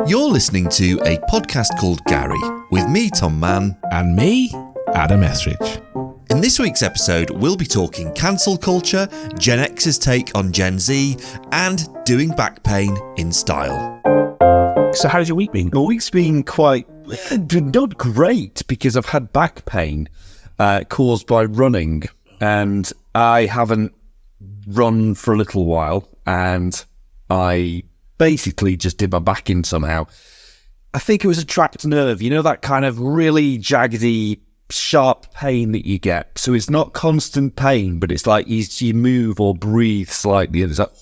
You're listening to a podcast called Gary, with me, Tom Mann. And me, Adam Etheridge. In this week's episode, we'll be talking cancel culture, Gen X's take on Gen Z, and doing back pain in style. So how's your week been? My week's been quite, not great, because I've had back pain caused by running, and I haven't run for a little while, and I basically just did my back in somehow. I think it was a trapped nerve, you know, that kind of really jaggedy, sharp pain that you get. So it's not constant pain, but it's like you move or breathe slightly, and it's like,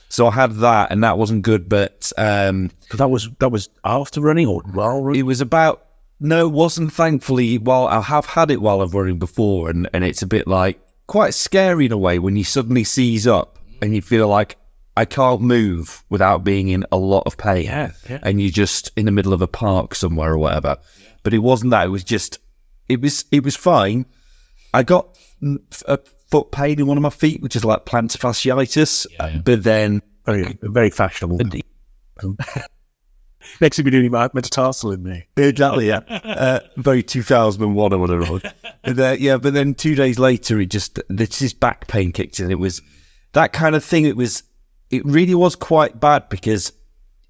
so I had that, and that wasn't good. But that was after running or while running? It was about, no, it wasn't, thankfully. Well, I have had it while I've running before, and it's a bit like quite scary in a way when you suddenly seize up and you feel like, I can't move without being in a lot of pain. Yeah. And you're just in the middle of a park somewhere or whatever. Yeah. But it wasn't that. It was just, it was fine. I got a foot pain in one of my feet, which is like plantar fasciitis. Yeah. But then... Very fashionable. Next thing we're doing metatarsal in me. Exactly, yeah. Very 2001 or whatever. But then 2 days later, this back pain kicked in. It was that kind of thing. It really was quite bad, because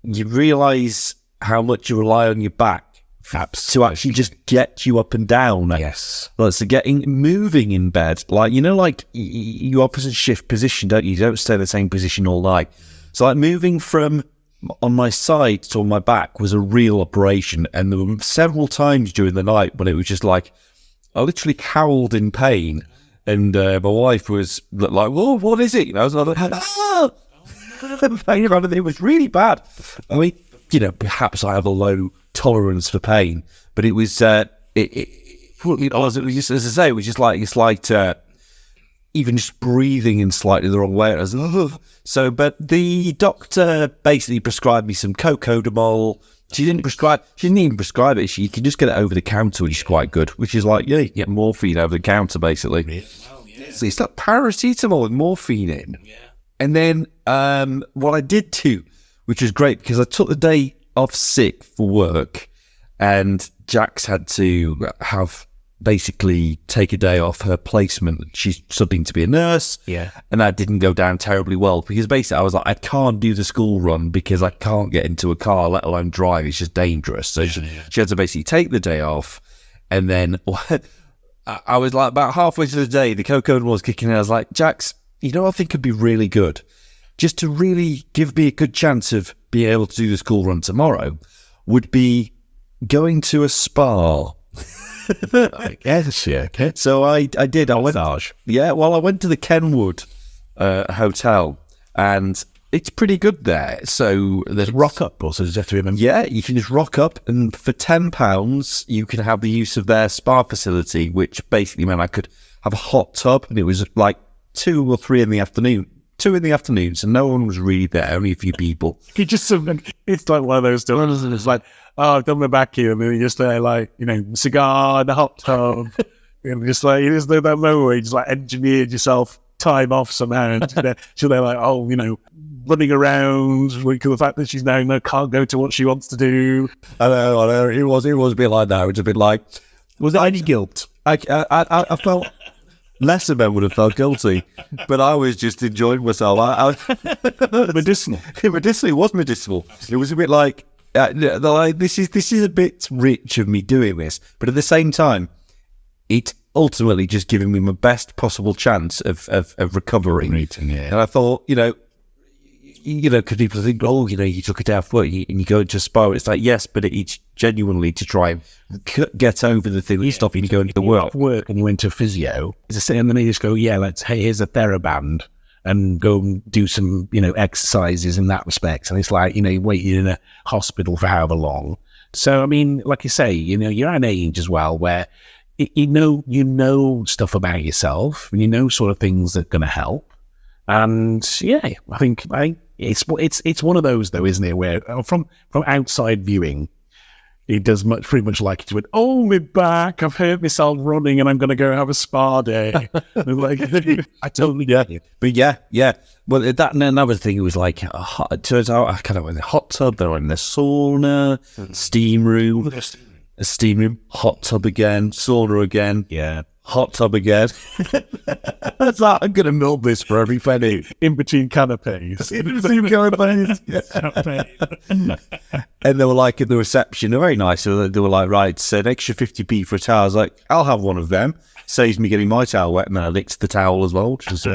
you realise how much you rely on your back to actually just get you up and down. Yes. Like, so moving in bed, like, you know, like you often shift position, don't you? You don't stay in the same position all night. So like moving from on my side to on my back was a real operation. And there were several times during the night when it was just like, I literally howled in pain. And my wife was like, "Whoa, what is it?" You know, I was like, it was really bad. I mean, you know, perhaps I have a low tolerance for pain, but it was, as I say, it was just like, it's like even just breathing in slightly the wrong way. I was, so, but the doctor basically prescribed me some Cocodamol. She didn't even prescribe it. You can just get it over the counter, which is quite good, which is like, yeah, you get morphine over the counter, basically. Really? Oh, yeah. So it's like paracetamol with morphine in. Yeah. And then what I did too, which was great, because I took the day off sick for work, and Jax had to basically take a day off her placement. She's studying to be a nurse. Yeah. And that didn't go down terribly well, because basically I was like, I can't do the school run because I can't get into a car, let alone drive. It's just dangerous. So she had to basically take the day off. And then I was like, about halfway through the day, the Cocodamol was kicking in. I was like, Jax, you know, I think could be really good, just to really give me a good chance of being able to do the school run tomorrow, would be going to a spa. I guess, yeah. Okay. So I did. I went. Massage. Yeah. Well, I went to the Kenwood hotel, and it's pretty good there. So there's Rock up, also, does you have to remember? Yeah, you can just rock up, and for £10, you can have the use of their spa facility, which basically meant I could have a hot tub, and it was like 2 or 3 in the afternoon. 2 in the afternoon, so no one was really there, only a few people. You just, it's like one of those stories, and it's like, oh, I've done my back here, and then you're just there, like, you know, cigar in the hot tub, and just like, there's that moment where you just like engineered yourself time off somehow, and so they're like, oh, you know, running around, the fact that she's now can't go to what she wants to do. I know, it was a bit like that. It was a bit like, Was there any guilt? I felt. Less of them would have felt guilty, but I was just enjoying myself. Medicinal. It was medicinal. It was a bit like, this is a bit rich of me doing this, but at the same time, it's ultimately just giving me my best possible chance of recovery. And I thought, you know, because people think, oh, you know, you took a day off work and you go into a spa. It's like, yes, but it's genuinely to try and get over the thing that's stopping you going to work. And you went to physio, and then they just go, yeah, here's a TheraBand, and go and do some, you know, exercises in that respect. And it's like, you know, you waited in a hospital for however long. So, I mean, like you say, you know, you're at an age as well where you know stuff about yourself, and you know sort of things that are going to help. And yeah, I think it's one of those though, isn't it? Where from outside viewing, He does pretty much like it. He went, oh, my back, I've hurt myself running and I'm going to go have a spa day. Like, I totally get it. But yeah. Well, that and another thing, it was like, it turns out I kind of went in the hot tub, then I went in the sauna, steam room, a steam room, hot tub again, sauna again. Yeah. Hot tub again. That's like, I'm going to milk this for every penny. In between canapes. And they were like at the reception, they're very nice. So they were like, right, it's an extra 50p for a towel. I was like, I'll have one of them. Saves me getting my towel wet, and then I licked the towel as well. Which is,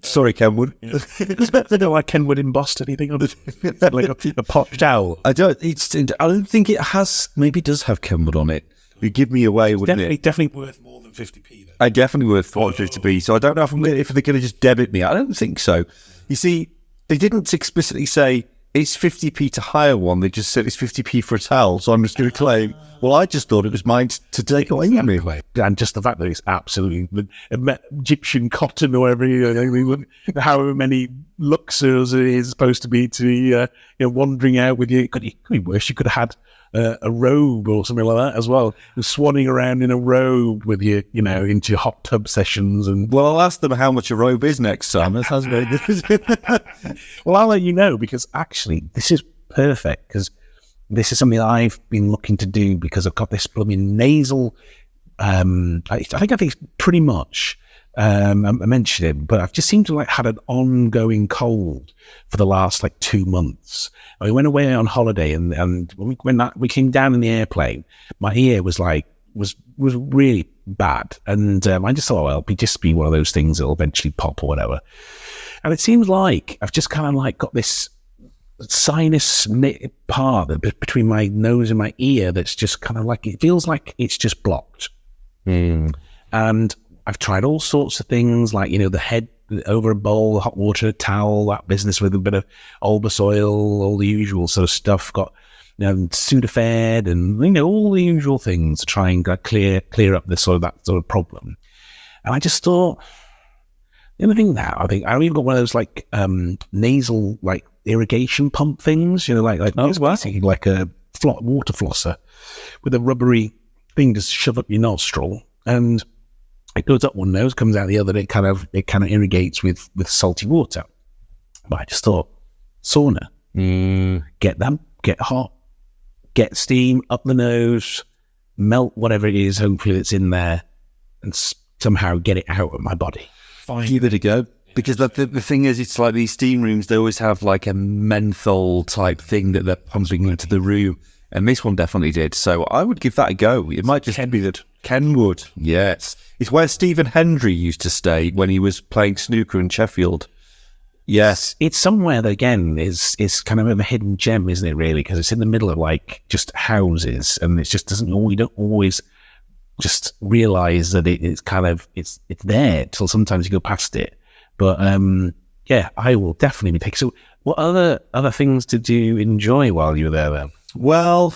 sorry, Kenwood. It's better than like Kenwood embossed anything on it. Like a posh towel. I don't think it has, maybe it does have Kenwood on it. It'd give me away, wouldn't it? Definitely worth more than 50p. I definitely worth 50p. So I don't know if they're going to just debit me. I don't think so. You see, they didn't explicitly say it's 50p to hire one. They just said it's 50p for a towel. So I'm just going to claim, well, I just thought it was mine to take away from me. And just the fact that it's absolutely Egyptian cotton or whatever, however many luxors it is supposed to be to be wandering out with you. It could be worse. You could have had a robe or something like that as well. Swanning around in a robe with you, into hot tub sessions. And well, I'll ask them how much a robe is next time. That sounds very good. Well, I'll let you know, because actually this is perfect, because this is something that I've been looking to do, because I've got this blooming nasal. I think it's pretty much. I mentioned it, but I've just seemed to had an ongoing cold for the last 2 months. I went away on holiday, and when we came down in the airplane, my ear was really bad, and I just thought, well, it'll just be one of those things that'll eventually pop or whatever. And it seems like I've just kind of got this sinus part between my nose and my ear that's just kind of it feels like it's just blocked. And I've tried all sorts of things, the head over a bowl, hot water, towel, that business with a bit of Olbus oil, all the usual sort of stuff. Got Sudafed and all the usual things to try and clear up this that sort of problem. And I just thought, the other thing now, I think I even got one of those nasal irrigation pump things, like a water flosser with a rubbery thing to shove up your nostril, and it goes up one nose, comes out the other. It kind of irrigates with salty water. But I just thought, sauna, get hot, get steam up the nose, melt whatever it is, hopefully that's in there, and somehow get it out of my body. Fine. Give it a go. Because the thing is, it's like these steam rooms, they always have a menthol type thing that they're pumping into the room. And this one definitely did. So I would give that a go. It might just be that Kenwood. Yes. It's where Stephen Hendry used to stay when he was playing snooker in Sheffield. Yes. It's somewhere that, again, is kind of a hidden gem, isn't it, really? Because it's in the middle of, just houses. And it just you don't always just realise that it's there till sometimes you go past it. But, I will definitely be taking. So what other things did you enjoy while you were there then? Well,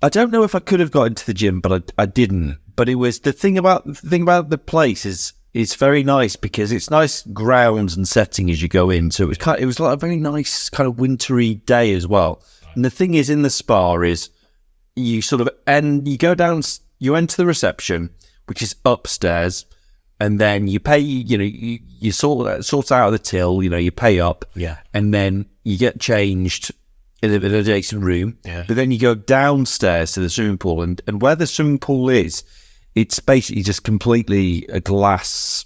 I don't know if I could have got into the gym, but I didn't. But it was the thing about the place is very nice, because it's nice grounds and setting as you go in. So it was like a very nice kind of wintry day as well. And the thing is, in the spa is you you go down, you enter the reception, which is upstairs, and then you pay. You sort out the till. You pay up, and then you get changed in an adjacent room. Yeah. But then you go downstairs to the swimming pool, and where the swimming pool is, it's basically just completely a glass,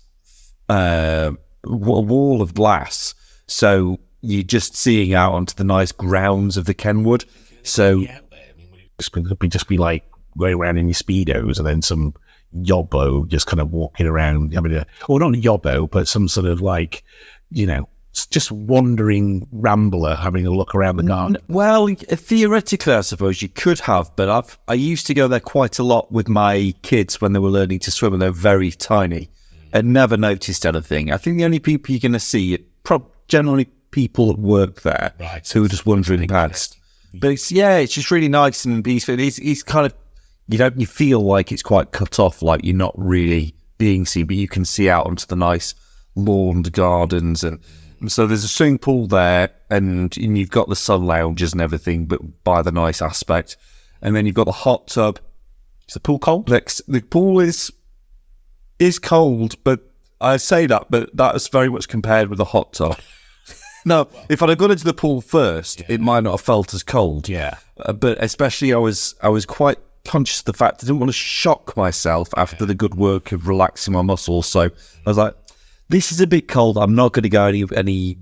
a wall of glass. So you're just seeing out onto the nice grounds of the Kenwood. So it could just be like going around in your Speedos, and then some yobbo just kind of walking around. Not a yobbo, but some sort of just wandering rambler having a look around the garden. Well, theoretically, I suppose you could have, but I used to go there quite a lot with my kids when they were learning to swim, and they're very tiny, and never noticed anything. I think the only people you're going to see are generally people that work there, right, who are just wandering past. But it's just really nice and peaceful. It's kind of, you feel like it's quite cut off, like you're not really being seen, but you can see out onto the nice lawned gardens, and so there's a swimming pool there, and you've got the sun lounges and everything, but by the nice aspect. and then you've got the hot tub. Is the pool cold? The pool is cold, but I say that, but that is very much compared with the hot tub. Now, if I'd have gone into the pool first, it might not have felt as cold. Yeah. But especially I was quite conscious of the fact I didn't want to shock myself after the good work of relaxing my muscles. So I was like, this is a bit cold. I'm not going to go any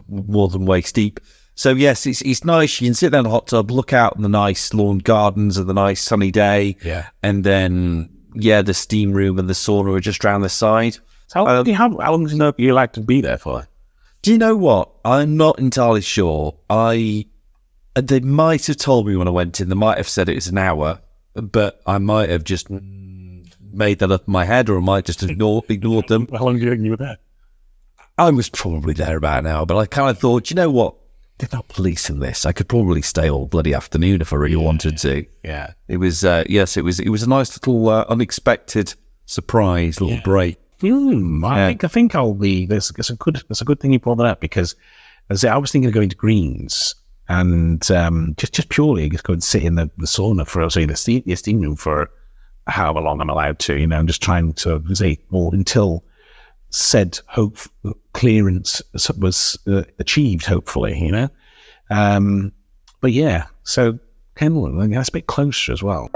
more than waist deep. So yes, it's nice. You can sit there in the hot tub, look out in the nice lawn gardens of the nice sunny day. Yeah. And then, the steam room and the sauna are just around the side. So how long do you like to be there for? Do you know what? I'm not entirely sure. They might have told me when I went in. They might have said it was an hour, but I might have just made that up in my head, or I might just ignored them. How long do you think you were there? I was probably there about an hour, but I kind of thought, you know what? They're not policing this. I could probably stay all bloody afternoon if I really wanted to. Yeah. It was, it was a nice little unexpected surprise, little break. I think I'll be. There's a good thing you brought that up, because as I was thinking of going to Greens and just purely just go and sit in the sauna for the steam room for however long I'm allowed to. I'm just trying to say, or until said hope clearance was achieved, hopefully. But yeah, so Kenilworth, that's a bit closer as well.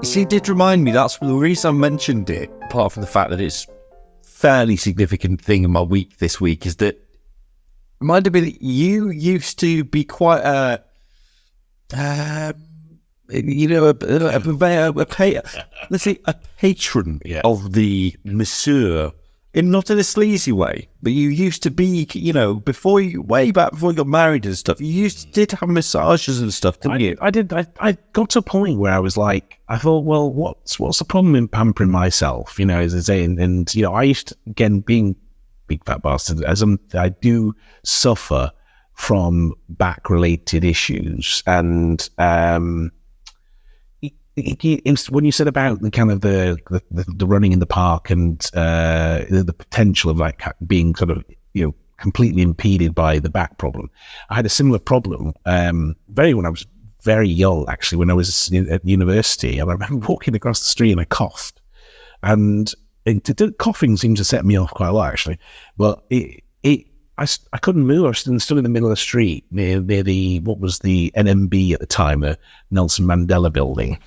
See, it did remind me, that's the reason I mentioned it, apart from the fact that it's a fairly significant thing in my week this week, is that it reminded me that you used to be quite a patron of the masseur. Not in a sleazy way, but you used to be, way back before you got married and stuff, you did have massages and stuff, didn't you? I did. I got to a point where I was like, I thought, well, what's the problem in pampering myself? As I say, and I used to, again, being big fat bastard, I do suffer from back-related issues, and when you said about the kind of the running in the park and the potential of like being sort of completely impeded by the back problem, I had a similar problem when I was very young, actually, when I was at university, and I remember walking across the street and I coughed, and coughing seemed to set me off quite a lot, actually, but I couldn't move. I was stood in the middle of the street near what was the NMB at the time, the Nelson Mandela building,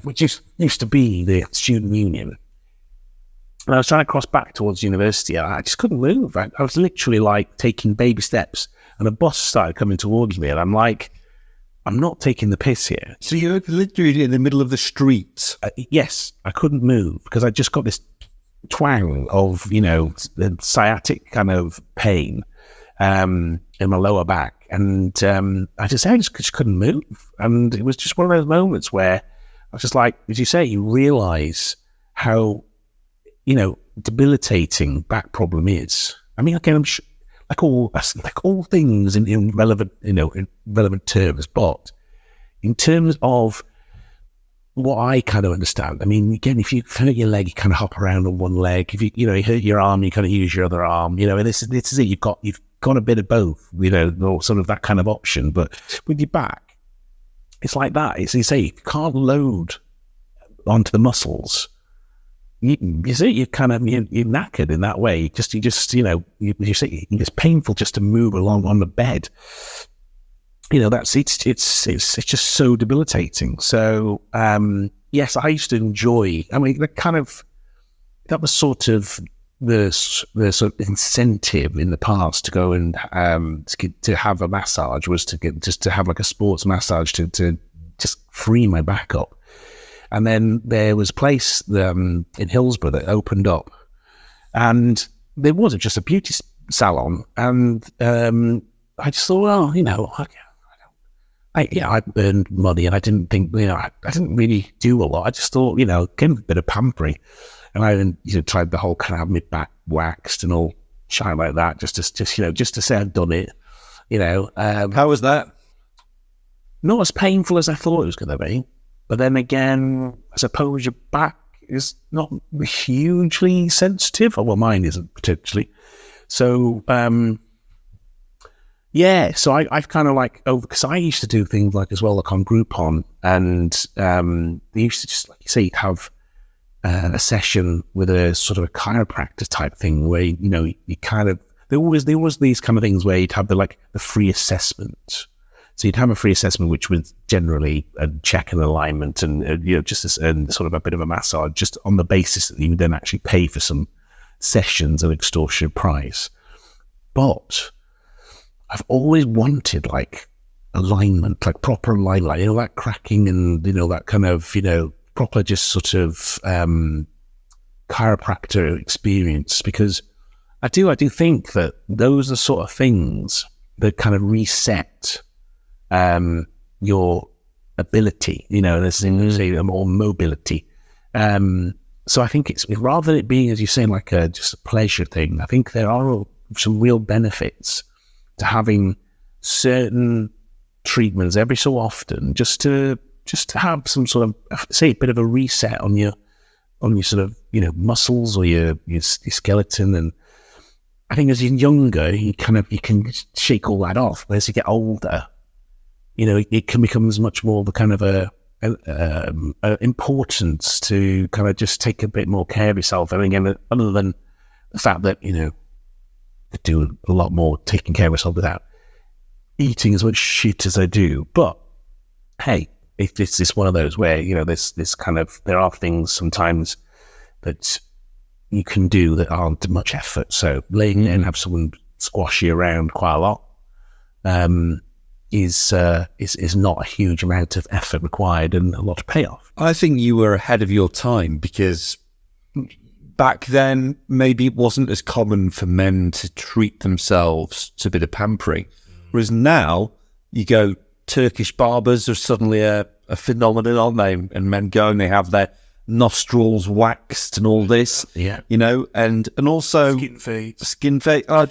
which used to be the student union. And I was trying to cross back towards university, and I just couldn't move. I was literally like taking baby steps, and a bus started coming towards me, and I'm like, I'm not taking the piss here. So you're literally in the middle of the street. Yes, I couldn't move because I just got this twang of, the sciatic kind of pain in my lower back. And I just couldn't move. And it was just one of those moments where I was just like, as you say, you realise how, debilitating back problem is. I mean, again, I'm sure, like all things in relevant, in relevant terms, but in terms of what I kind of understand, I mean, again, if you hurt your leg, you kind of hop around on one leg. If you hurt your arm, you kind of use your other arm. And this is it. You've got a bit of both. Or sort of that kind of option. But with your back, it's like that. It's, you say, you can't load onto the muscles. You're knackered in that way. It's painful just to move along on the bed. It's just so debilitating. So, yes, I used to enjoy, I mean, that was sort of the sort of incentive in the past to go and, to have a massage was to have like a sports massage to just free my back up. And then there was a place in Hillsborough that opened up, and there wasn't just a beauty salon. And I just thought, I earned money, and I didn't think, I didn't really do a lot. I just thought, get a bit of pampering. And I tried the whole kind of mid-back waxed and all shit like that, just to say I'd done it. How was that? Not as painful as I thought it was going to be. But then again, I suppose your back is not hugely sensitive. Well, mine isn't particularly. So, Yeah, so I've kind of like, because I used to do things like as well, like on Groupon, and they used to just, like you say, have a session with a sort of a chiropractor type thing where, you know, you kind of, there was these kind of things where you'd have the free assessment. So you'd have a free assessment, which was generally a check and alignment and, you know, just and sort of a bit of a massage, just on the basis that you would then actually pay for some sessions at an extortionate price. But I've always wanted like alignment, like proper alignment, like, you know, that cracking and, you know, that kind of, you know, proper just sort of chiropractor experience, because I do think that those are sort of things that kind of reset your ability, you know, or mobility. So I think it's, rather than it being, as you're saying, like just a pleasure thing, I think there are some real benefits to having certain treatments every so often, just to have some sort of, say, a bit of a reset on your sort of, you know, muscles or your skeleton. And I think as you're younger, you can shake all that off. But as you get older, you know, it can become much more of a kind of a importance to kind of just take a bit more care of yourself. And again, other than the fact that, you know, I do a lot more taking care of myself without eating as much shit as I do. But hey, it's just one of those where, you know, this kind of, there are things sometimes that you can do that aren't much effort. So laying there and have someone squash you around quite a lot is not a huge amount of effort required and a lot of payoff. I think you were ahead of your time, because back then maybe it wasn't as common for men to treat themselves to a bit of pampering, whereas now you go, Turkish barbers are suddenly a phenomenon, aren't they? And men go and they have their nostrils waxed and all this, yeah, you know, and also Skin fade. I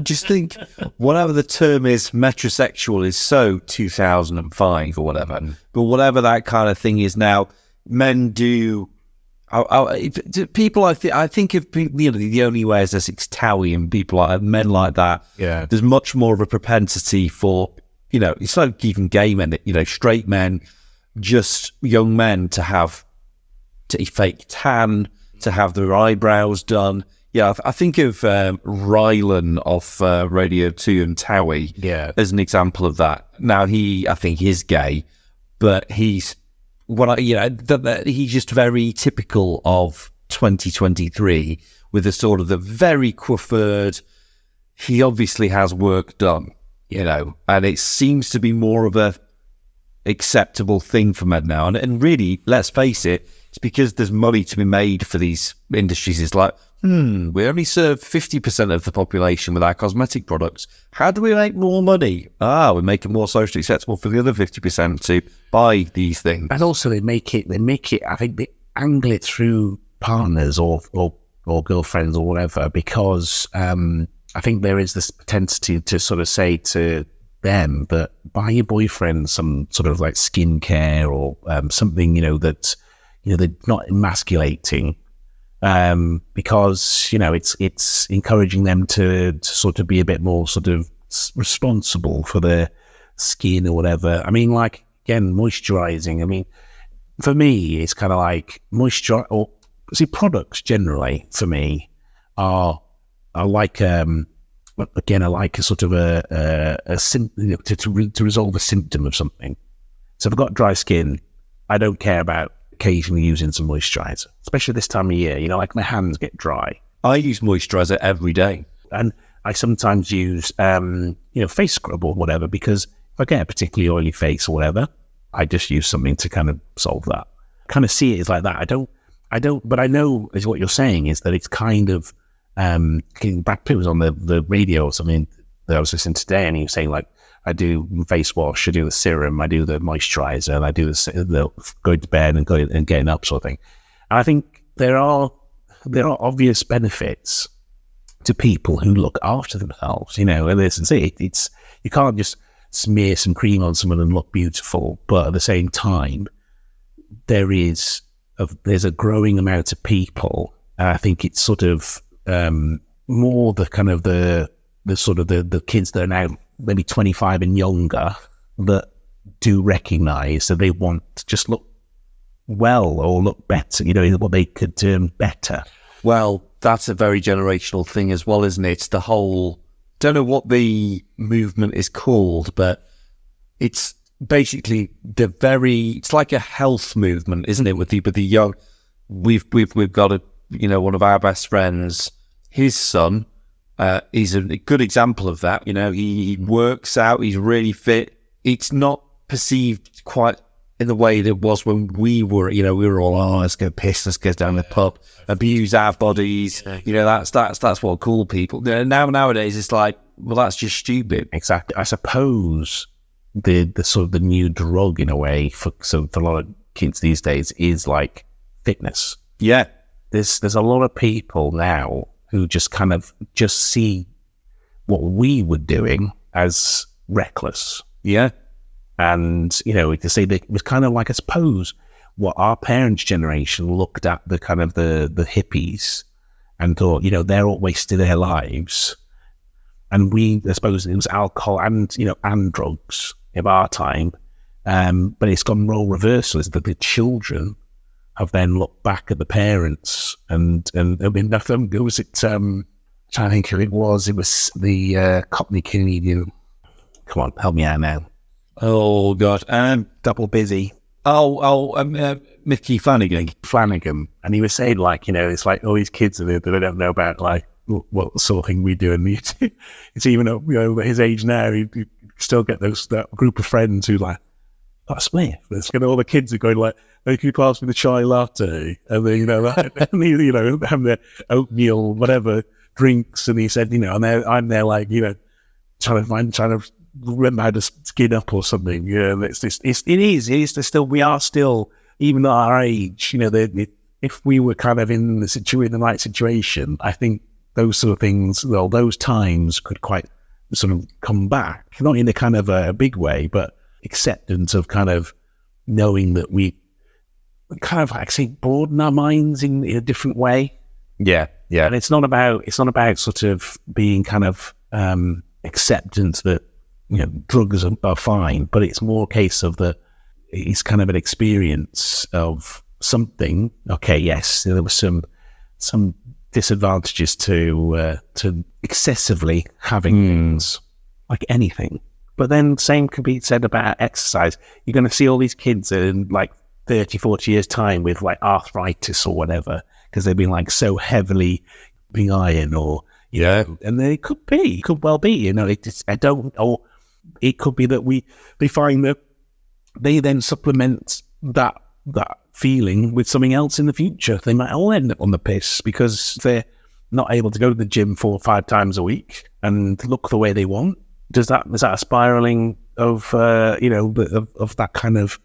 just think whatever the term is, metrosexual is so 2005 or whatever. But whatever that kind of thing is now, men do. People, I think of people, you know, the only way is Essex Towie and people like men like that. Yeah, there's much more of a propensity for, you know, it's like even gay men, you know, straight men, just young men to have to fake tan, to have their eyebrows done. Yeah, I think of Rylan off Radio 2 and Towie, yeah, as an example of that. Now I think he's gay, but he's just very typical of 2023 with the sort of the very coiffured. He obviously has work done, you know, and it seems to be more of a acceptable thing for men now. And really, let's face it, it's because there's money to be made for these industries. It's like, we only serve 50% of the population with our cosmetic products. How do we make more money? We make it more socially acceptable for the other 50% to buy these things. And also they make it, I think they angle it through partners or girlfriends or whatever, because I think there is this propensity to sort of say to them that buy your boyfriend some sort of like skincare or something, you know, that, you know, they're not emasculating, because, you know, it's encouraging them to sort of be a bit more sort of responsible for their skin or whatever. I mean, like, again, moisturizing. I mean, for me, it's kind of like products generally for me are like, again, I like a sort of to resolve a symptom of something. So if I've got dry skin, I don't care about occasionally using some moisturizer, especially this time of year, you know, like my hands get dry. I use moisturizer every day. And I sometimes use, face scrub or whatever, because if I get a particularly oily face or whatever, I just use something to kind of solve that. Kind of see it as like that. I don't, but I know is what you're saying is that it's kind of, Brad Pitt was on the radio or something that I was listening today, and he was saying, like, I do face wash, I do the serum, I do the moisturizer, and I do the going to bed and getting up sort of thing. And I think there are obvious benefits to people who look after themselves, you know. And it's you can't just smear some cream on someone and look beautiful, but at the same time, there's a growing amount of people, and I think it's sort of more the kind of the sort of the kids that are now maybe 25 and younger that do recognise that they want to just look well or look better, what they could do better. Well, that's a very generational thing as well, isn't it? It's the whole, don't know what the movement is called, but it's basically it's like a health movement, isn't it? With the young, we've got one of our best friends, his son, he's a good example of that. He works out, he's really fit. It's not perceived quite in the way that it was when we were, we were all, let's go piss, let's go down the pub, abuse our bodies. That's what cool people. Nowadays, it's like, well, that's just stupid. Exactly. I suppose the sort of the new drug in a way for a lot of kids these days is like fitness. Yeah. There's a lot of people now who just kind of just see what we were doing as reckless. Yeah. And, to say that it was kind of like, I suppose, what our parents' generation looked at the kind of the hippies and thought, they're all wasting their lives. And I suppose it was alcohol and drugs of our time. But it's gone role reversal, is that the children have then looked back at the parents and I mean, nothing, was it, trying to think who it was the Cockney Canadian. Come on, help me out now. Oh God, Double busy. Mickey Flanagan. And he was saying, like, it's like all these kids are there that they don't know about, like, what sort of thing we do. And it's even at his age now, you still get that group of friends who like, that's me. All the kids are going like, hey, can you pass me the chai latte? And then, and having their oatmeal, whatever drinks. And he said, and I'm there like, trying to remember how to skin up or something. We are still, even at our age, if we were kind of in the right situation, I think those sort of things, those times could quite sort of come back, not in a kind of a big way, but acceptance of kind of knowing that we kind of actually broaden our minds in a different way. Yeah. And it's not about sort of being kind of acceptance that drugs are fine, but it's more a case of it's kind of an experience of something. Okay, yes, there was some disadvantages to excessively having things, like anything. But then same can be said about exercise. You're going to see all these kids in like 30, 40 years time with like arthritis or whatever, because they've been like so heavily being iron or, and they could well be, it could be that they find that they then supplement that feeling with something else in the future. They might all end up on the piss because they're not able to go to the gym 4 or 5 times a week and look the way they want. Is that a spiraling of of that kind of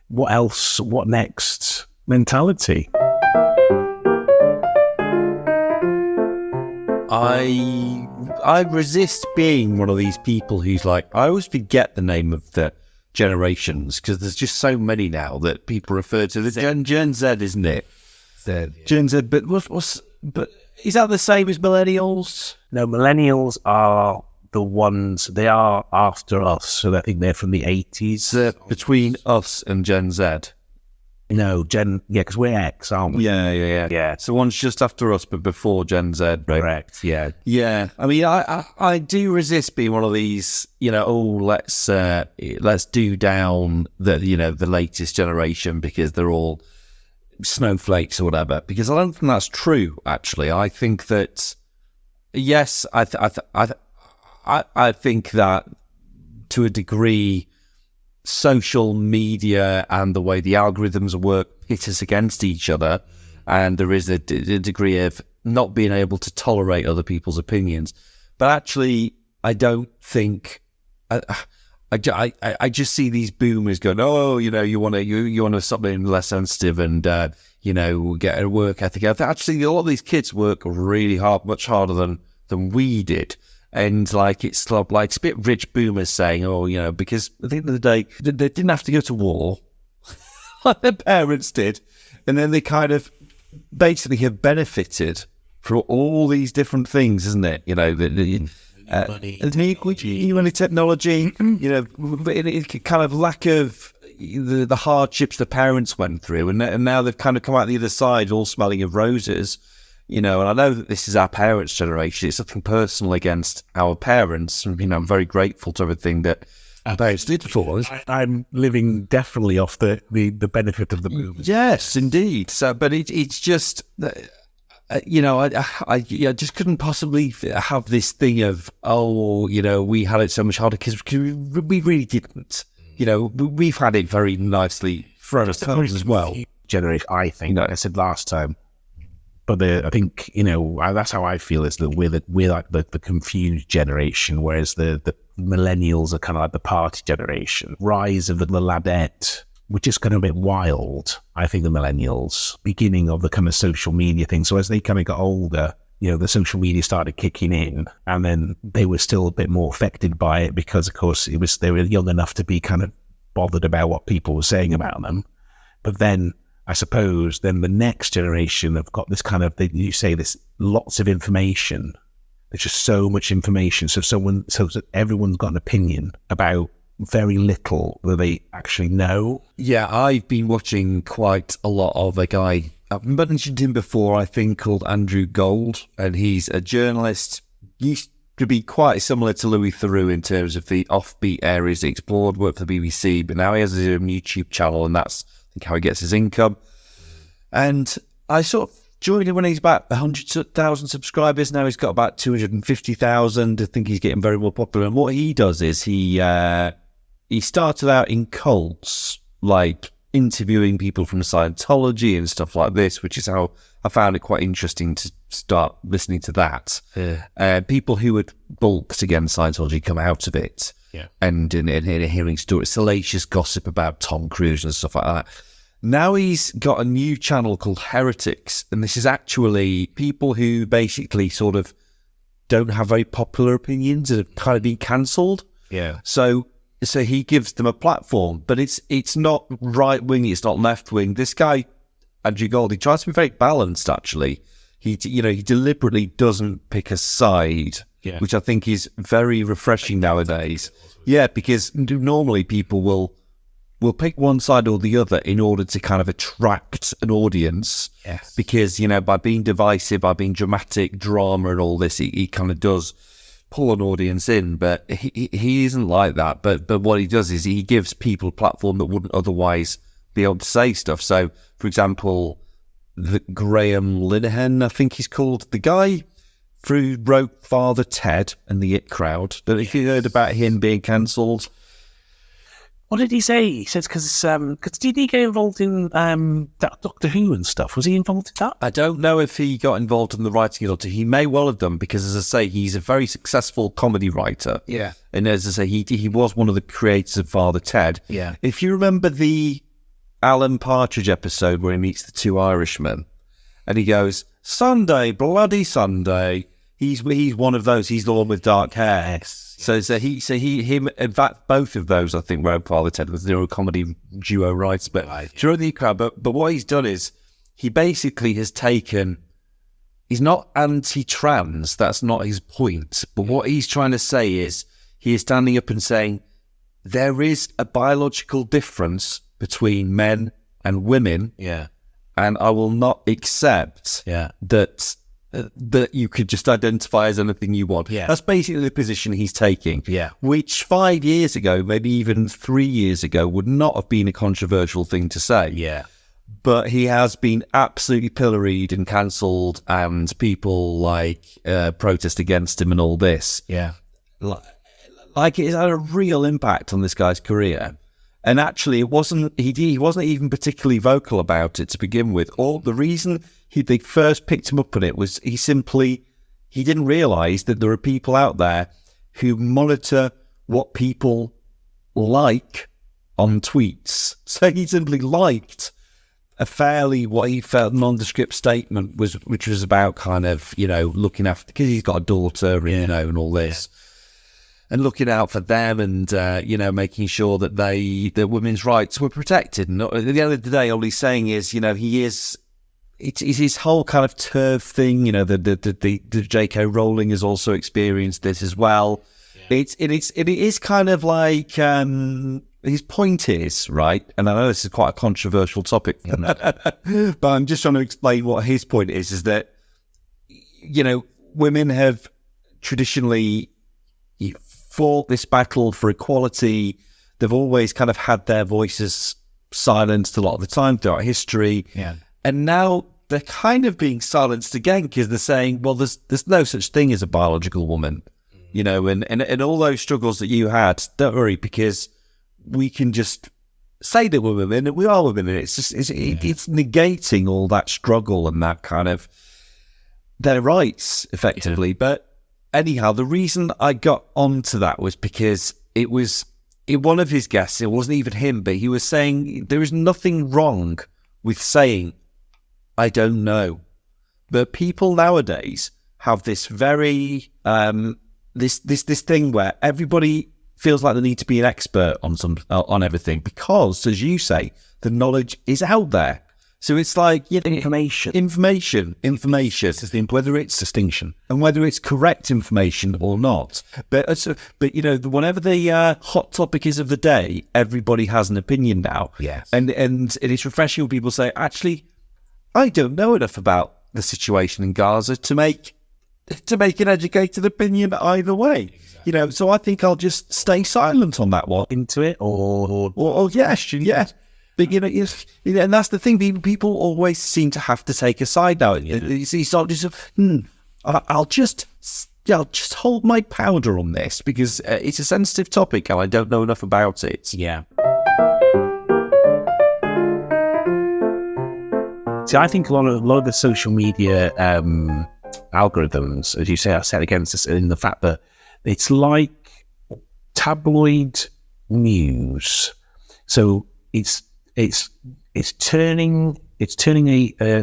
what else, what next mentality? I resist being one of these people who's like, I always forget the name of the generations because there's just so many now that people refer to. Gen Z, isn't it? Gen Z, but but is that the same as millennials? No, millennials are the ones, they are after us, so I think they're from the 80s. Between us and Gen Z? No, because we're X, aren't we? Yeah. So one's just after us, but before Gen Z, right? Correct, yeah. Yeah, I mean, I do resist being one of these, let's do down the latest generation because they're all snowflakes or whatever, because I don't think that's true, actually. I think that, yes, I think that to a degree, social media and the way the algorithms work hit us against each other, and there is a degree of not being able to tolerate other people's opinions. But actually, I don't think I just see these boomers going, oh, you want to stop being less sensitive and get a work ethic. Actually, a lot of these kids work really hard, much harder than we did. And it's a bit rich boomers saying, oh, because at the end of the day, they didn't have to go to war like their parents did. And then they kind of basically have benefited from all these different things, isn't it? New technology, it kind of lack of the hardships the parents went through, and now they've kind of come out the other side all smelling of roses, and I know that this is our parents' generation. It's something personal against our parents, and I'm very grateful to everything that our parents did for us. I'm living definitely off the benefit of the movement. Yes, indeed. So, but it's just, I just couldn't possibly have this thing of, we had it so much harder because we really didn't. We've had it very nicely for ourselves as well. Generation, I think, like I said last time. But I think, that's how I feel, is that we're like the confused generation, whereas the millennials are kind of like the party generation. Rise of the ladette, which is kind of a bit wild, I think, the millennials. Beginning of the kind of social media thing. So as they kind of got older, the social media started kicking in, and then they were still a bit more affected by it because, of course, they were young enough to be kind of bothered about what people were saying about them. But then, I suppose, then the next generation have got this kind of, this lots of information. There's just so much information. So everyone's got an opinion about very little that they actually know. Yeah, I've been watching quite a lot of a guy, I've mentioned him before, I think, called Andrew Gold, and he's a journalist. Used to be quite similar to Louis Theroux in terms of the offbeat areas he explored, worked for the BBC, but now he has his own YouTube channel, and that's how he gets his income. And I sort of joined him when he's about 100,000 subscribers. Now he's got about 250,000. I think he's getting very more popular. And what he does is he started out in cults, like interviewing people from Scientology and stuff like this, which is how I found it quite interesting to start listening to that. Yeah. People who had bulked against Scientology come out of it. Yeah. And in hearing stories, salacious gossip about Tom Cruise and stuff like that. Now he's got a new channel called Heretics, and this is actually people who basically sort of don't have very popular opinions and have kind of been cancelled. Yeah. So he gives them a platform, but it's not right wing, it's not left wing. This guy, Andrew Gold, he tries to be very balanced. Actually, he deliberately doesn't pick a side. Yeah. Which I think is very refreshing nowadays. Yeah, because normally people will pick one side or the other in order to kind of attract an audience. Yes. Because, by being divisive, by being dramatic, drama and all this, he kind of does pull an audience in. But he isn't like that. But what he does is he gives people a platform that wouldn't otherwise be able to say stuff. So, for example, Graham Linehan, I think he's called, the guy who wrote Father Ted and the It Crowd. Don't know if you heard about him being cancelled. What did he say? He says because did he get involved in that Doctor Who and stuff? Was he involved in that? I don't know if he got involved in the writing of Doctor Who. He may well have done, because, as I say, he's a very successful comedy writer. Yeah. And as I say, he was one of the creators of Father Ted. Yeah. If you remember the Alan Partridge episode where he meets the two Irishmen, and he goes, "Sunday, bloody Sunday." He's one of those. He's the one with dark hair. Yes. So him. In fact, both of those, I think, wrote Father Ted, with zero comedy duo writes. But during the crowd. But what he's done is he basically has taken. He's not anti-trans. That's not his point. But what he's trying to say is he is standing up and saying there is a biological difference between men and women. Yeah. And I will not accept that you could just identify as anything you want. Yeah. That's basically the position he's taking. Yeah. Which 5 years ago, maybe even 3 years ago, would not have been a controversial thing to say. Yeah. But he has been absolutely pilloried and cancelled, and people protest against him and all this. Yeah. Like it's had a real impact on this guy's career. And actually, it wasn't. He wasn't even particularly vocal about it to begin with. Or the reason they first picked him up on it was he didn't realise that there are people out there who monitor what people like on tweets. So he simply liked a fairly, what he felt, nondescript statement which was about kind of, looking after, because he's got a daughter, and all this. Yeah. And looking out for them, and making sure that that women's rights were protected. And at the end of the day, all he's saying is, he is it's his whole kind of turf thing. You know, the J.K. Rowling has also experienced this as well. Yeah. It is kind of like his point is, right, and I know this is quite a controversial topic, but I'm just trying to explain what his point is that, you know, women have traditionally fought this battle for equality. They've always kind of had their voices silenced a lot of the time throughout history. Yeah. And now they're kind of being silenced again because they're saying, well, there's no such thing as a biological woman, you know, and all those struggles that you had, don't worry, because we can just say that we're women and we are women. And it's negating all that struggle and that kind of their rights effectively. Yeah. But anyhow, the reason I got onto that was because it was one of his guests, it wasn't even him, but he was saying there is nothing wrong with saying, I don't know. But people nowadays have this very, this thing where everybody feels like they need to be an expert on everything because, as you say, the knowledge is out there. So it's like, you know, information. Whether it's distinction and whether it's correct information or not. But you know, whenever the hot topic is of the day, everybody has an opinion now. Yes, and it is refreshing when people say, actually, I don't know enough about the situation in Gaza to make an educated opinion either way. Exactly. You know, so I think I'll just stay silent on that one. Into it, or yes. But, you know, and that's the thing. People always seem to have to take a side now. Yeah. It's not just, I'll just hold my powder on this because it's a sensitive topic and I don't know enough about it. Yeah. See, I think a lot of the social media algorithms, as you say, are set against us in the fact that it's like tabloid news. So it's turning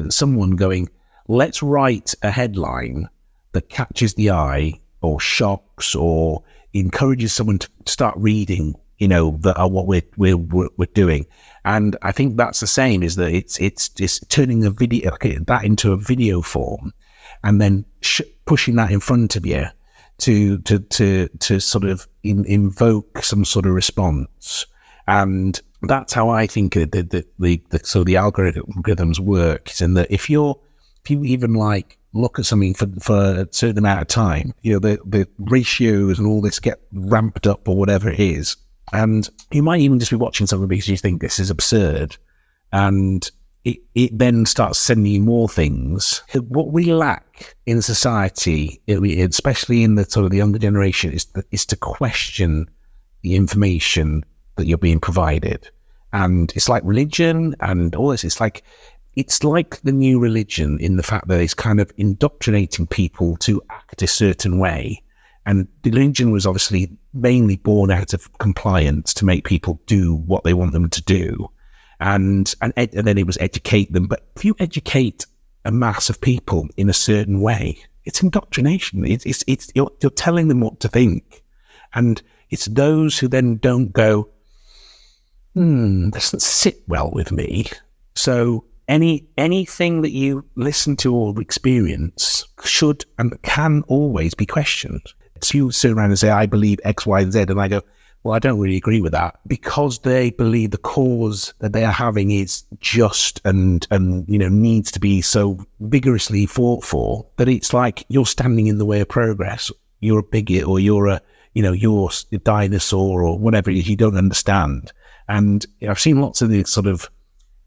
someone going, let's write a headline that catches the eye or shocks or encourages someone to start reading, you know, what we're doing. And I think that's the same, is that it's turning a video that into a video form and then pushing that in front of you to sort of invoke some sort of response. And that's how I think the algorithms work, is in that if you even like look at something for a certain amount of time, you know, the ratios and all this get ramped up or whatever it is, and you might even just be watching something because you think this is absurd, and it then starts sending you more things. What we lack in society, especially in the sort of the younger generation, is to question the information that you're being provided. And it's like religion and all this. It's like the new religion in the fact that it's kind of indoctrinating people to act a certain way. And religion was obviously mainly born out of compliance to make people do what they want them to do. And then it was educate them. But if you educate a mass of people in a certain way, it's indoctrination. You're telling them what to think. And it's those who then don't go, doesn't sit well with me. So anything that you listen to or experience should and can always be questioned. So you sit around and say, I believe X, Y, and Z, and I go, well, I don't really agree with that, because they believe the cause that they are having is just and you know, needs to be so vigorously fought for that it's like you're standing in the way of progress. You're a bigot, or you're a dinosaur, or whatever it is you don't understand. And I've seen lots of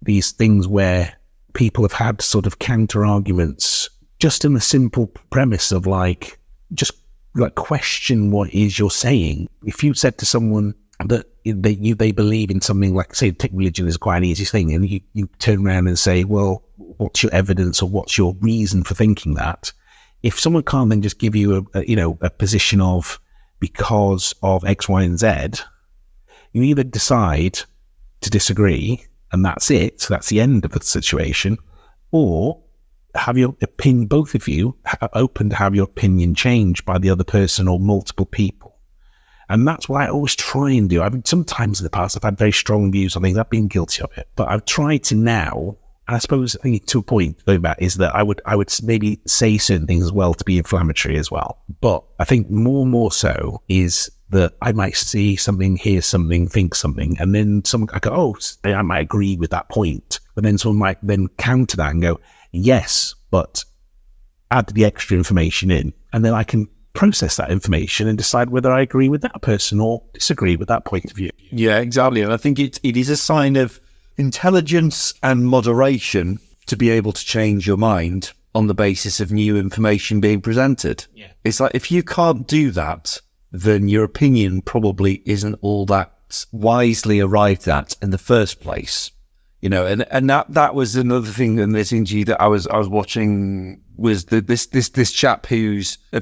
these things where people have had sort of counter arguments just in the simple premise of just question what is you're saying. If you said to someone that they believe in something, like, say, take religion is quite an easy thing, and you turn around and say, well, what's your evidence or what's your reason for thinking that? If someone can't then just give you a position of because of X, Y, and Z, you either decide to disagree and that's it, so that's the end of the situation, or have your opinion, both of you are open to have your opinion changed by the other person or multiple people. And that's what I always try and do. Sometimes in the past I've had very strong views on things, I've been guilty of it, but I've tried to now I suppose I think to a point going back is that I would maybe say certain things as well to be inflammatory as well. But I think more so is that I might see something, hear something, think something, and then I go, oh, I might agree with that point. But then someone might then counter that and go, yes, but add the extra information in, and then I can process that information and decide whether I agree with that person or disagree with that point of view. Yeah, exactly. And I think it is a sign of intelligence and moderation to be able to change your mind on the basis of new information being presented. Yeah. It's like, if you can't do that, then your opinion probably isn't all that wisely arrived at in the first place. You know, and that was another thing in this interview that I was watching, was this chap who's a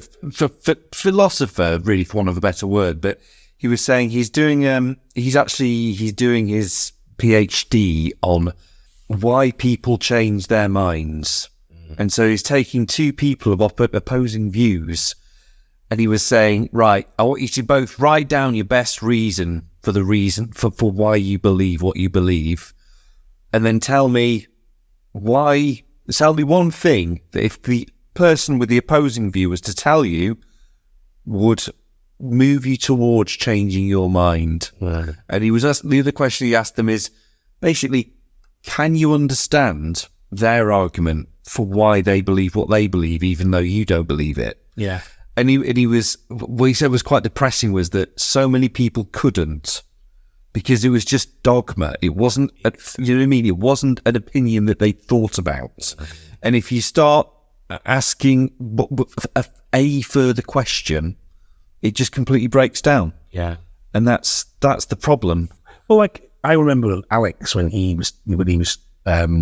philosopher, really, for want of a better word, but he was saying he's doing his PhD on why people change their minds. And so he's taking two people of opposing views, and he was saying, right, I want you to both write down your best reason for why you believe what you believe, and then tell me one thing that if the person with the opposing view was to tell you would move you towards changing your mind. Right. And the other question he asked them is basically, can you understand their argument for why they believe what they believe, even though you don't believe it? Yeah. And what he said was quite depressing, was that so many people couldn't, because it was just dogma. It wasn't, you know what I mean? It wasn't an opinion that they thought about. And if you start asking a further question, it just completely breaks down. Yeah. And that's the problem. Well, like, I remember Alex when he was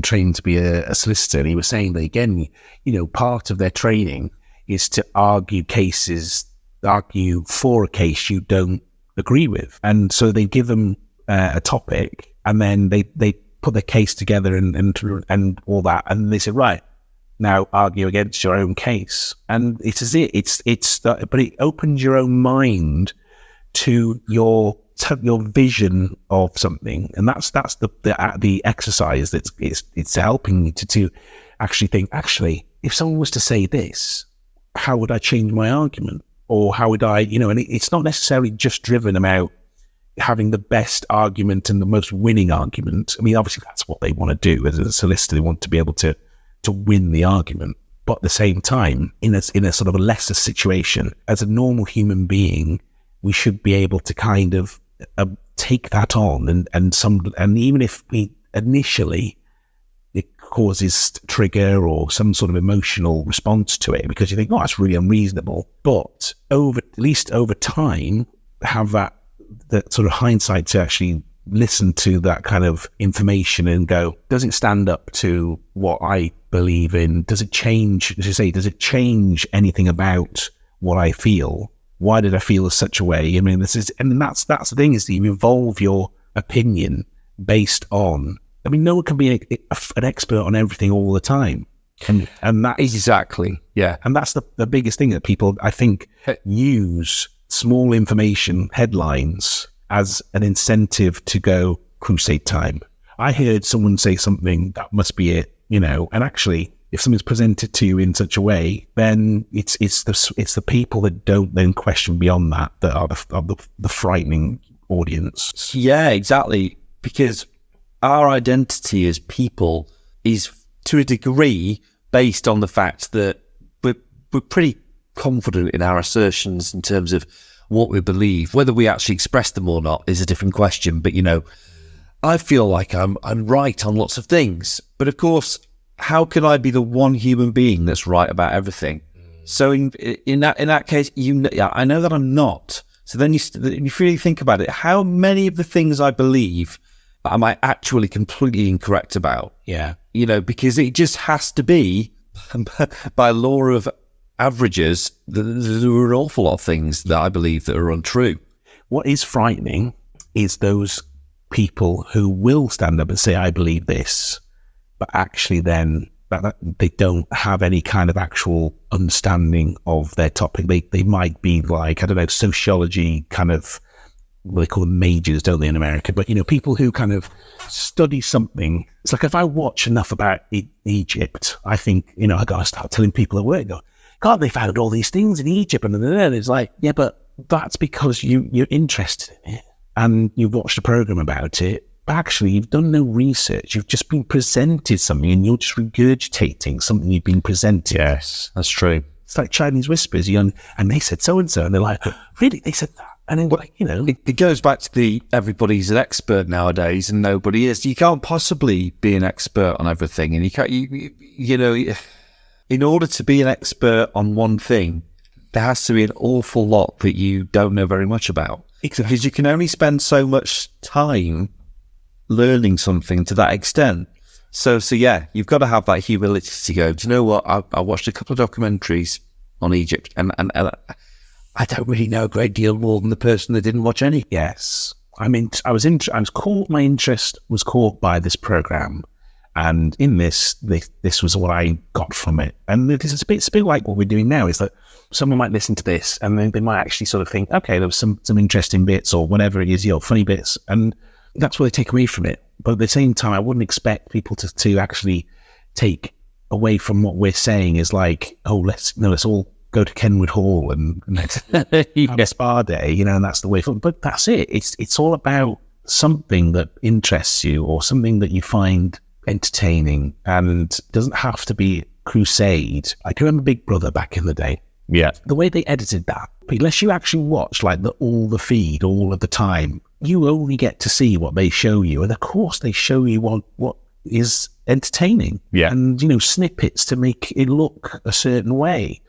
trained to be a solicitor, and he was saying that, again, you know, part of their training is to argue for a case you don't agree with. And so they give them a topic, and then they put their case together and all that, and they say, right, now argue against your own case. And but it opens your own mind to your vision of something, and that's the exercise it's helping you to actually think, actually, if someone was to say this, how would I change my argument? Or how would I, you know, and it's not necessarily just driven about having the best argument and the most winning argument. I mean, obviously that's what they want to do as a solicitor. They want to be able to win the argument. But at the same time, in a sort of a lesser situation, as a normal human being, we should be able to kind of take that on, and even if we initially it causes trigger or some sort of emotional response to it, because you think, oh, that's really unreasonable. But at least over time, have that sort of hindsight to actually listen to that kind of information and go, does it stand up to what I believe in? Does it change, as you say, does it change anything about what I feel? Why did I feel such a way? I mean, that's the thing, is that you evolve your opinion based on, I mean, no one can be an expert on everything all the time. And that Exactly. Yeah. And that's the biggest thing, that people, I think, use small information headlines as an incentive to go crusade time. I heard someone say something, that must be it, you know, and actually, if something's presented to you in such a way, then it's the people that don't then question beyond that are the frightening audience. Yeah, exactly. Because our identity as people is, to a degree, based on the fact that we're pretty confident in our assertions in terms of what we believe. Whether we actually express them or not is a different question. But, you know, I feel like I'm right on lots of things. But of course, how can I be the one human being that's right about everything? So in that case, I know that I'm not. So then if you really think about it, how many of the things I believe am I actually completely incorrect about? Yeah. You know, because it just has to be, by law of averages, there are an awful lot of things that I believe that are untrue. What is frightening is those people who will stand up and say, I believe this, but actually then that they don't have any kind of actual understanding of their topic. They might be like, I don't know, sociology kind of well, they call them majors, don't they, in America? But, people who kind of study something. It's like if I watch enough about Egypt, I think, I got to start telling people at work, God, they found all these things in Egypt. And then it's like, yeah, but that's because you're interested in it and you've watched a program about it. But actually, you've done no research. You've just been presented something and you're just regurgitating something you've been presented. Yes, that's true. It's like Chinese whispers, and they said so-and-so, and they're like, really? They said that? And then, It goes back to everybody's an expert nowadays and nobody is. You can't possibly be an expert on everything. And you can't, in order to be an expert on one thing, there has to be an awful lot that you don't know very much about. Exactly. Because you can only spend so much time learning something to that extent. So yeah, you've got to have that humility to go, do you know what? I watched a couple of documentaries on Egypt and I don't really know a great deal more than the person that didn't watch any. Yes. I was caught, my interest was caught by this program. And in this was what I got from it. And it's a bit like what we're doing now, is that someone might listen to this and then they might actually sort of think, okay, there was some interesting bits or whatever it is, funny bits. And that's what they take away from it. But at the same time, I wouldn't expect people to actually take away from what we're saying is like, oh, let's all go to Kenwood Hall and have a spa day, and that's the way forward. But that's it. It's all about something that interests you or something that you find entertaining, and it doesn't have to be crusade. I can remember Big Brother back in the day. Yeah. The way they edited that, unless you actually watch like all the feed all of the time, you only get to see what they show you. And of course they show you what is entertaining. Yeah. And, snippets to make it look a certain way.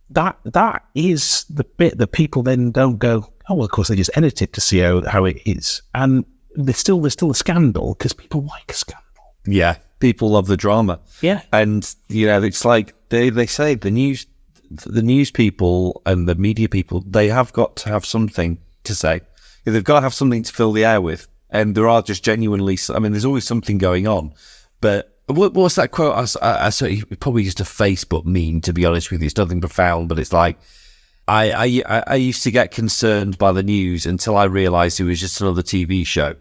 That is the bit that people then don't go, oh, well, of course they just edit it to see how it is. And there's still a scandal because people like a scandal. Yeah. People love the drama. Yeah. And, it's like they say the news people and the media people, they have got to have something to say. They've got to have something to fill the air with. And there are just genuinely, there's always something going on. But what was that quote? I saw probably just a Facebook meme, to be honest with you. It's nothing profound, but it's like, I used to get concerned by the news until I realised it was just another TV show.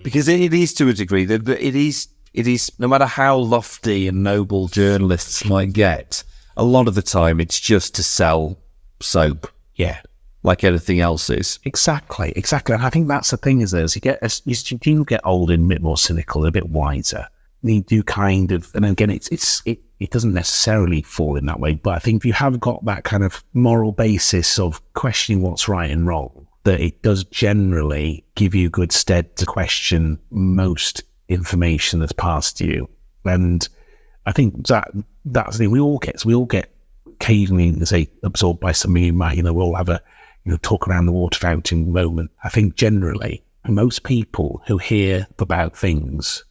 Because it is to a degree, it is, no matter how lofty and noble journalists might get, a lot of the time it's just to sell soap. Yeah. Like anything else is. Exactly. And I think that's the thing is as you do get older and a bit more cynical, a bit wiser, you do kind of, and again, it doesn't necessarily fall in that way, but I think if you have got that kind of moral basis of questioning what's right and wrong, that it does generally give you good stead to question most information that's passed to you. And I think that's the thing we all get occasionally, say, absorbed by something you might, we all have a, talk around the water fountain moment. I think generally most people who hear about things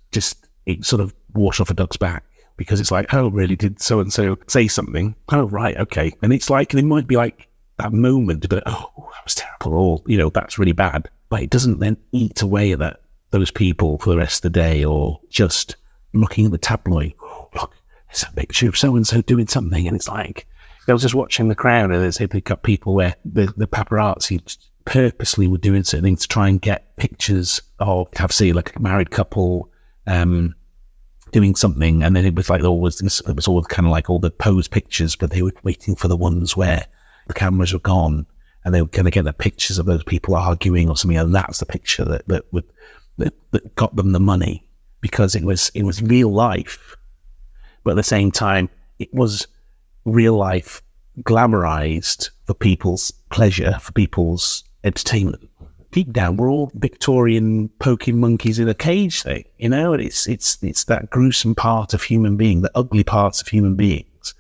it sort of wash off a duck's back because it's like, oh, really? Did so-and-so say something? Oh, right. Okay. And it's like, and it might be like that moment, but, oh, that was terrible. Or, that's really bad. But it doesn't then eat away at those people for the rest of the day, or just looking at the tabloid. Oh, look, there's a picture of so-and-so doing something. And it's like, I was just watching The Crown, and they've got people where the paparazzi purposely were doing certain things to try and get pictures of, like a married couple doing something, and then it was like it was all kind of like all the pose pictures, but they were waiting for the ones where the cameras were gone, and they were going to get the pictures of those people arguing or something, and that's the picture that got them the money, because it was real life, but at the same time it was real life glamorized for people's pleasure, for people's entertainment. Deep down, we're all Victorian poking monkeys in a cage thing, and it's that gruesome part of human being, the ugly parts of human beings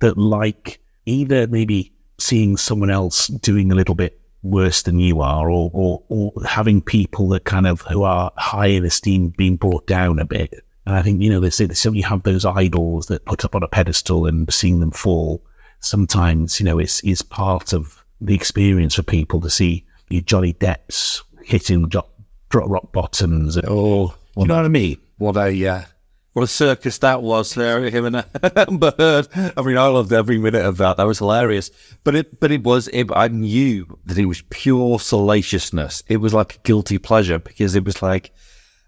that like either maybe seeing someone else doing a little bit worse than you are, or having people that kind of who are high in esteem being brought down a bit. And I think, they say that you have those idols that put up on a pedestal, and seeing them fall sometimes, is part of the experience for people to see your Johnny Depps hitting drop rock bottoms. Oh, You know what I mean? what a What a circus that was there, him and Amber Heard. I mean, I loved every minute of that. That was hilarious. But I knew that it was pure salaciousness. It was like a guilty pleasure because it was like,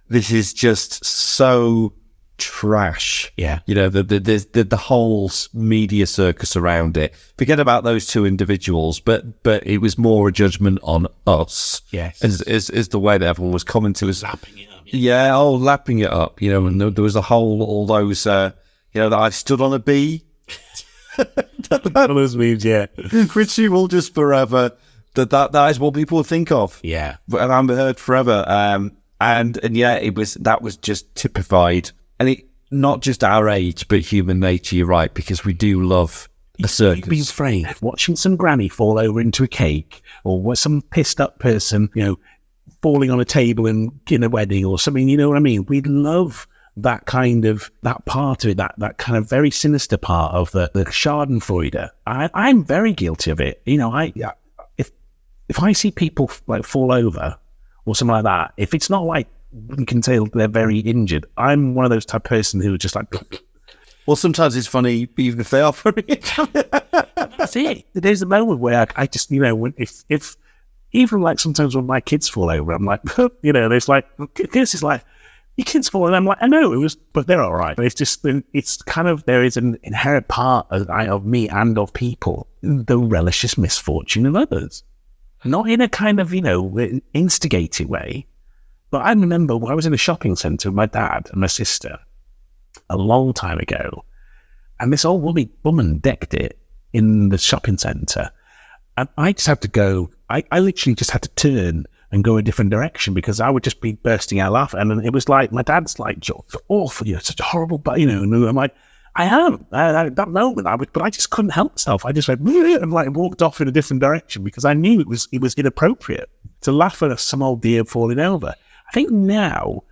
this is just so trash. Yeah. You know, the whole media circus around it. Forget about those two individuals, but it was more a judgment on us. Yes. Is the way that everyone was coming to us. Lapping it up. Yeah, lapping it up, you know, and there was all those, you know, that I stood on a bee. One of those memes, yeah. Which you will just forever, that is what people think of. Yeah. And Amber Heard forever. And yeah, that was just typified. And it, not just our age, but human nature, you're right, because we do love a circus. You'd be afraid of watching some granny fall over into a cake, or some pissed up person, you know, falling on a table in a wedding or something, you know what I mean? We love that kind of, that part of it, that kind of very sinister part of the Schadenfreude. I'm very guilty of it. You know, if I see people like fall over or something like that, if it's not like you can tell they're very injured, I'm one of those type of person who just like... Well, sometimes it's funny, even if they are funny. That's it. There's a moment where I just, you know, if even like sometimes when my kids fall over, I'm like, you know, there's like, this is like, your kids fall, and I'm like, I know it was, but they're all right. But it's just, it's kind of, there is an inherent part of me and of people, the relishes misfortune of others. Not in a kind of, you know, instigating way. But I remember when I was in a shopping centre with my dad and my sister a long time ago, and this old woman decked it in the shopping centre. And I just had to go, I literally just had to turn and go a different direction because I would just be bursting out laughing. And it was like, my dad's like, you're awful, you're such a horrible, but you know, and I'm like, I am. At that moment, but I just couldn't help myself. I just went, and like walked off in a different direction because I knew it was inappropriate to laugh at some old deer falling over. I think now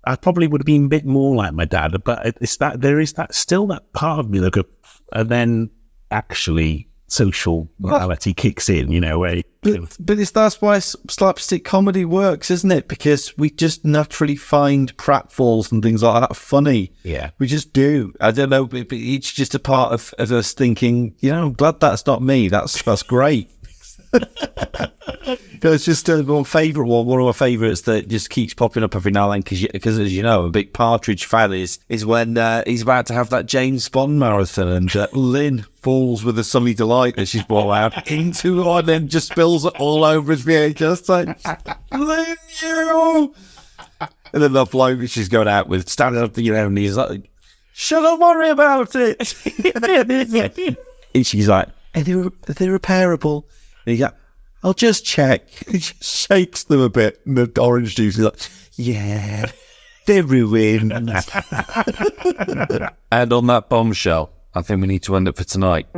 I probably would have been a bit more like my dad, but it's that there is that still that part of me that could, and then actually social morality kicks in, you know, where... But that's why slapstick comedy works, isn't it? Because we just naturally find pratfalls and things like that funny. Yeah. We just do. I don't know, but it's just a part of us thinking, you know, I'm glad that's not me. That's great. It's just one of my favourites that just keeps popping up every now and then because as you know, a big Partridge fan is when he's about to have that James Bond marathon and Lynn falls with a Sunny Delight that she's brought out into and then just spills it all over his VHS tape. Lynn, you! And then the bloke that she's going out with standing up, you know, and he's like, "Shouldn't worry about it." And she's like, "Are they repairable?" And he's like, "I'll just check." He just shakes them a bit, and the orange juice is like, "Yeah, they're ruined." And on that bombshell, I think we need to end it for tonight.